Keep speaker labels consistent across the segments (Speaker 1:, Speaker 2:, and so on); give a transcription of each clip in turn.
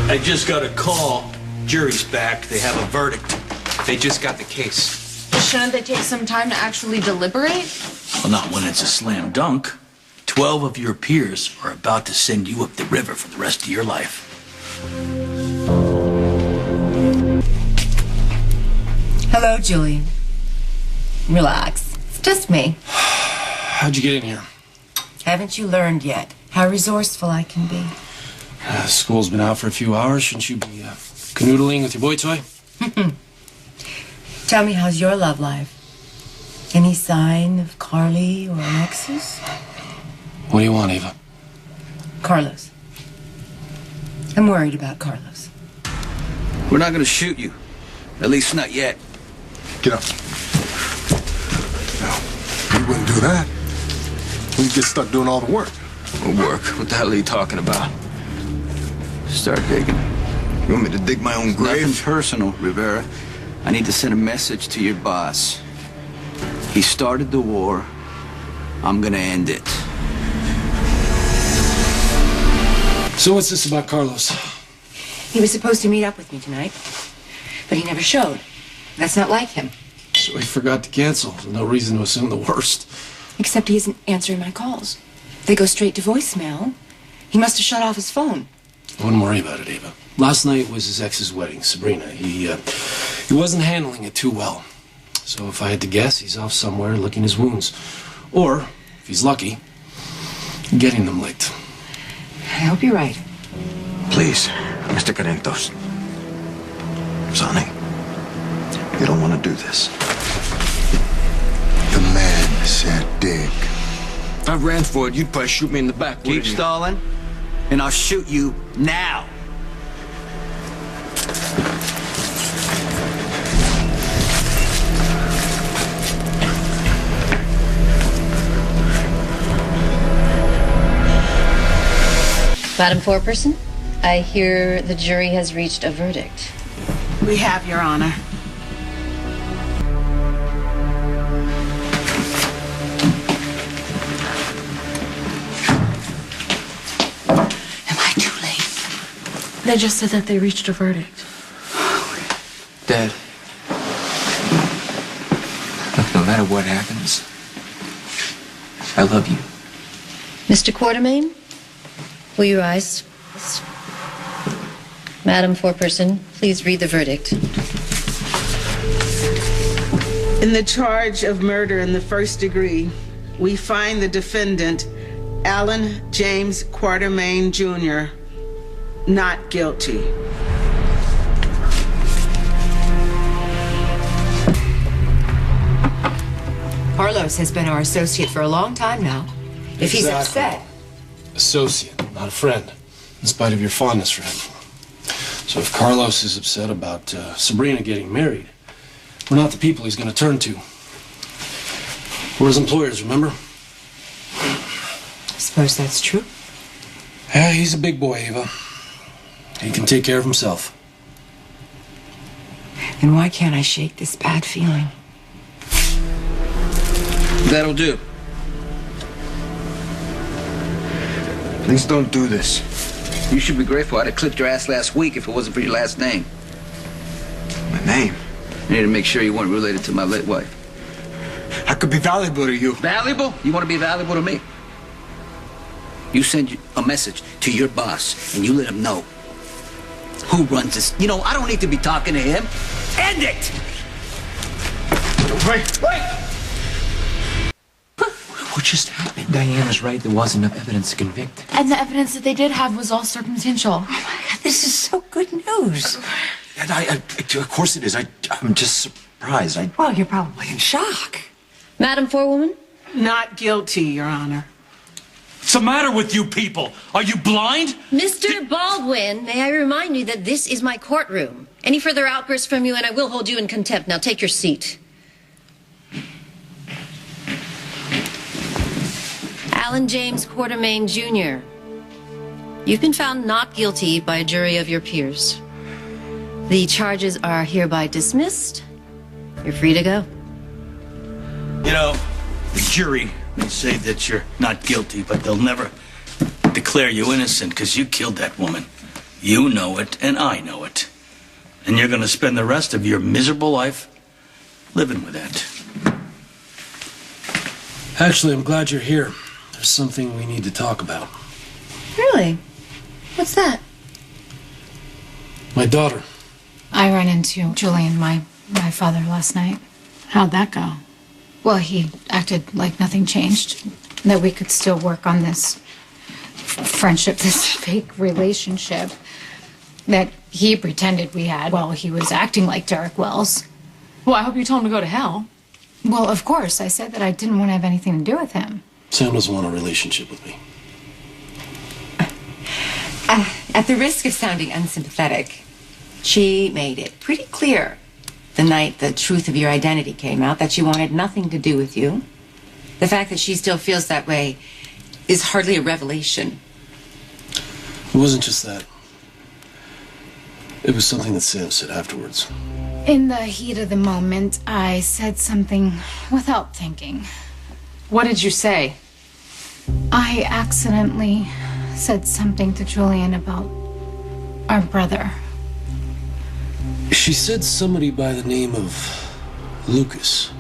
Speaker 1: I just got a call. Jury's back. They have a verdict.
Speaker 2: They just got the case.
Speaker 3: Shouldn't they take some time to actually deliberate?
Speaker 1: Well, not when it's a slam dunk. 12 of your peers are about to send you up the river for the rest of your life.
Speaker 4: Hello, Julian. Relax. It's just me.
Speaker 2: How'd you get in here?
Speaker 4: Haven't you learned yet how resourceful I can be?
Speaker 2: School's been out for a few hours. Shouldn't you be canoodling with your boy toy?
Speaker 4: Tell me, how's your love life? Any sign of Carly or Alexis?
Speaker 2: What do you want, Eva?
Speaker 4: Carlos. I'm worried about Carlos.
Speaker 1: We're not going to shoot you. At least not yet.
Speaker 5: Get up. No, you wouldn't do that. We'd get stuck doing all the work.
Speaker 1: Work? What the hell are you talking about? Start digging. You want me to dig my own grave? Nothing personal, Rivera. I need to send a message to your boss. He started the war. I'm gonna end it.
Speaker 2: So what's this about Carlos?
Speaker 4: He was supposed to meet up with me tonight, but he never showed. That's not like him.
Speaker 2: So he forgot to cancel. There's no reason to assume the worst.
Speaker 4: Except he isn't answering my calls. They go straight to voicemail. He must have shut off his phone.
Speaker 2: I wouldn't worry about it, Eva. Last night was his ex's wedding, Sabrina. He wasn't handling it too well. So if I had to guess, he's off somewhere licking his wounds. Or, if he's lucky, getting them licked.
Speaker 4: I hope you're right.
Speaker 6: Please, Mr. Corinthos. Sonny, you don't want to do this.
Speaker 5: The man said dig.
Speaker 6: If I ran for it, you'd probably shoot me in the back.
Speaker 1: Keep stalling, and I'll shoot you now.
Speaker 7: Madam Foreperson, I hear the jury has reached a verdict.
Speaker 3: We have, Your Honor.
Speaker 4: Am I too late?
Speaker 3: They just said that they reached a verdict.
Speaker 6: Dad, look, no matter what happens, I love you.
Speaker 7: Mr. Quartermain, will you rise? Madam Foreperson, please read the verdict.
Speaker 8: In the charge of murder in the first degree, we find the defendant, Alan James Quartermain, Jr., not guilty.
Speaker 4: Carlos has been our associate for a long time now. If he's upset...
Speaker 2: Associate, not a friend, in spite of your fondness for him. So if Carlos is upset about Sabrina getting married, we're not the people he's going to turn to. We're his employers, remember?
Speaker 4: I suppose that's true.
Speaker 2: Yeah, he's a big boy, Eva. He can take care of himself.
Speaker 4: Then why can't I shake this bad feeling?
Speaker 1: That'll do.
Speaker 6: Please don't do this.
Speaker 1: You should be grateful I'd have clipped your ass last week if it wasn't for your last name.
Speaker 6: My name?
Speaker 1: I need to make sure you weren't related to my late wife.
Speaker 6: I could be valuable to you.
Speaker 1: Valuable? You want to be valuable to me? You send a message to your boss, and you let him know who runs this. You know, I don't need to be talking to him. End it!
Speaker 6: Wait!
Speaker 9: What just happened? Diana's right. There wasn't enough evidence to convict.
Speaker 3: And the evidence that they did have was all circumstantial.
Speaker 4: Oh my God, this is so good news.
Speaker 9: And of course it is. I'm just surprised.
Speaker 4: Well, you're probably in shock.
Speaker 7: Madam Forewoman?
Speaker 8: Not guilty, Your Honor.
Speaker 1: What's the matter with you people? Are you blind?
Speaker 7: Mr. Baldwin, may I remind you that this is my courtroom. Any further outbursts from you and I will hold you in contempt. Now take your seat. Alan James Quartermain, Jr. You've been found not guilty by a jury of your peers. The charges are hereby dismissed. You're free to go.
Speaker 1: You know, the jury may say that you're not guilty, but they'll never declare you innocent because you killed that woman.
Speaker 10: You know it, and I know it. And you're going to spend the rest of your miserable life living with it.
Speaker 2: Actually, I'm glad you're here. There's something we need to talk about.
Speaker 4: Really? What's that?
Speaker 2: My daughter.
Speaker 11: I ran into Julian, my father, last night.
Speaker 3: How'd that go?
Speaker 11: Well, he acted like nothing changed, that we could still work on this friendship, this fake relationship that he pretended we had while he was acting like Derek Wells.
Speaker 3: Well, I hope you told him to go to hell.
Speaker 11: Well, of course, I said that I didn't want to have anything to do with him.
Speaker 2: Sam doesn't want a relationship with me.
Speaker 4: At the risk of sounding unsympathetic, she made it pretty clear the night the truth of your identity came out that she wanted nothing to do with you. The fact that she still feels that way is hardly a revelation.
Speaker 2: It wasn't just that. It was something that Sam said afterwards.
Speaker 11: In the heat of the moment, I said something without thinking.
Speaker 3: What did you say?
Speaker 11: I accidentally said something to Julian about our brother.
Speaker 2: She said somebody by the name of Lucas.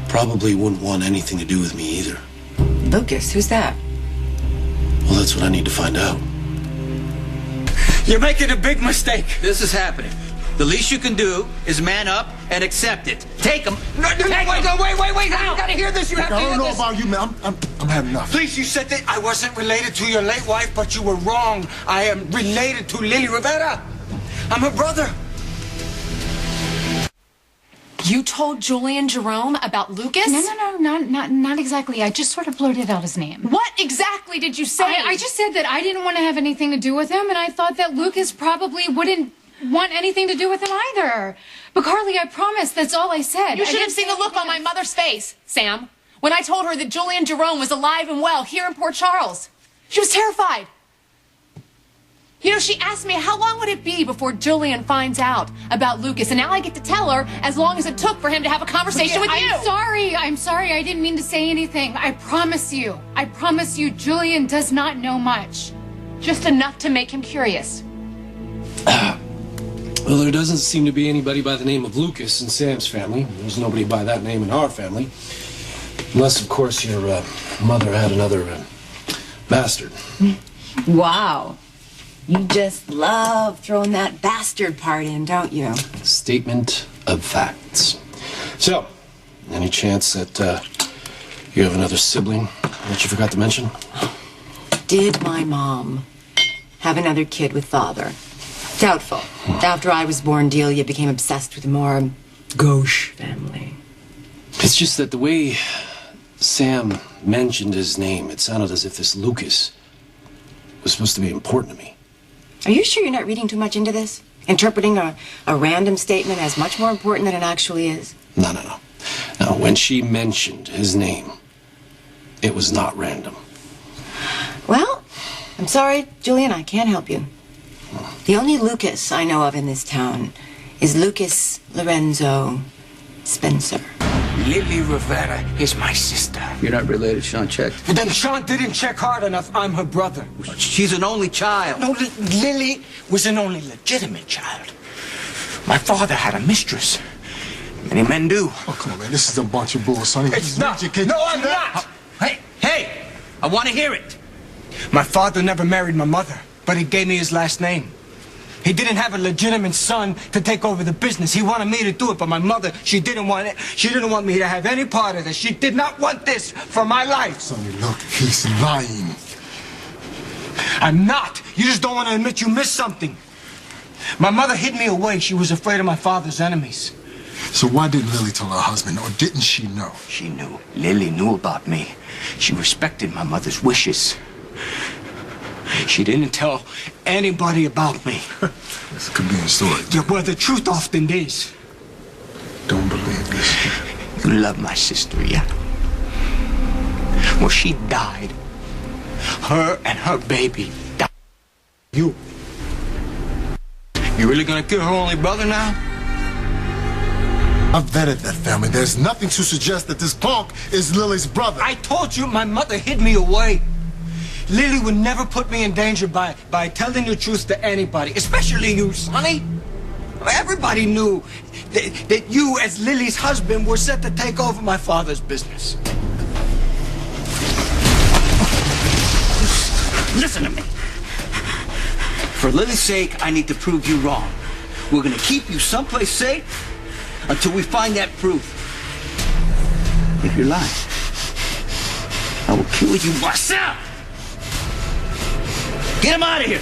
Speaker 2: Probably wouldn't want anything to do with me either.
Speaker 4: Lucas, who's that?
Speaker 2: Well, that's what I need to find out.
Speaker 1: You're making a big mistake. This is happening. The least you can do is man up and accept it. Take him.
Speaker 9: Wait! You gotta hear this. You have to hear this.
Speaker 5: I don't know about you, man. I'm having enough.
Speaker 9: Please, you said that I wasn't related to your late wife, but you were wrong. I am related to Lily Rivera. I'm her brother.
Speaker 3: You told Julian Jerome about Lucas?
Speaker 11: No, not exactly. I just sort of blurted out his name.
Speaker 3: What exactly did you say?
Speaker 11: I just said that I didn't want to have anything to do with him, and I thought that Lucas probably wouldn't want anything to do with him either. But Carly, I promise, that's all I said.
Speaker 3: You should have seen the look on my mother's face, Sam, when I told her that Julian Jerome was alive and well here in Port Charles. She was terrified. You know, she asked me how long would it be before Julian finds out about Lucas, and now I get to tell her as long as it took for him to have a conversation with you.
Speaker 11: I'm sorry, I didn't mean to say anything. I promise you, Julian does not know much.
Speaker 3: Just enough to make him curious.
Speaker 2: Well, there doesn't seem to be anybody by the name of Lucas in Sam's family. There's nobody by that name in our family. Unless, of course, your mother had another bastard.
Speaker 4: Wow. You just love throwing that bastard part in, don't you?
Speaker 2: Statement of facts. So, any chance that you have another sibling that you forgot to mention?
Speaker 4: Did my mom have another kid with father? Doubtful. After I was born, Delia became obsessed with the more gauche family.
Speaker 2: It's just that the way Sam mentioned his name, it sounded as if this Lucas was supposed to be important to me.
Speaker 4: Are you sure you're not reading too much into this? Interpreting a random statement as much more important than it actually is?
Speaker 2: No. Now, when she mentioned his name, it was not random.
Speaker 4: Well, I'm sorry, Julian, I can't help you. The only Lucas I know of in this town is Lucas Lorenzo Spencer.
Speaker 9: Lily Rivera is my sister.
Speaker 1: You're not related, Sean checked.
Speaker 9: But then Sean didn't check hard enough. I'm her brother.
Speaker 1: She's an only child.
Speaker 9: No, Lily was an only legitimate child. My father had a mistress. Many men do.
Speaker 5: Oh, come on, man. This is a bunch of bull, Sonny.
Speaker 9: It's not. No, I'm not.
Speaker 1: Hey, I want to hear it.
Speaker 9: My father never married my mother, but he gave me his last name. He didn't have a legitimate son to take over the business. He wanted me to do it, but my mother, she didn't want it. She didn't want me to have any part of this. She did not want this for my life.
Speaker 5: Sonny, look, he's lying.
Speaker 9: I'm not. You just don't want to admit you missed something. My mother hid me away. She was afraid of my father's enemies.
Speaker 5: So why didn't Lily tell her husband, or didn't she know?
Speaker 9: She knew. Lily knew about me. She respected my mother's wishes. She didn't tell anybody about me.
Speaker 5: This could be a story.
Speaker 9: Yeah, well, the truth often is.
Speaker 5: Don't believe this.
Speaker 9: You love my sister, yeah? Well, she died. Her and her baby died. You really gonna kill her only brother now?
Speaker 5: I've vetted that family. There's nothing to suggest that this punk is Lily's brother.
Speaker 9: I told you my mother hid me away. Lily would never put me in danger by telling the truth to anybody, especially you, Sonny. Everybody knew that you, as Lily's husband, were set to take over my father's business.
Speaker 1: Listen to me. For Lily's sake, I need to prove you wrong. We're gonna keep you someplace safe until we find that proof. If you're lying, I will kill you myself. Get him out of here.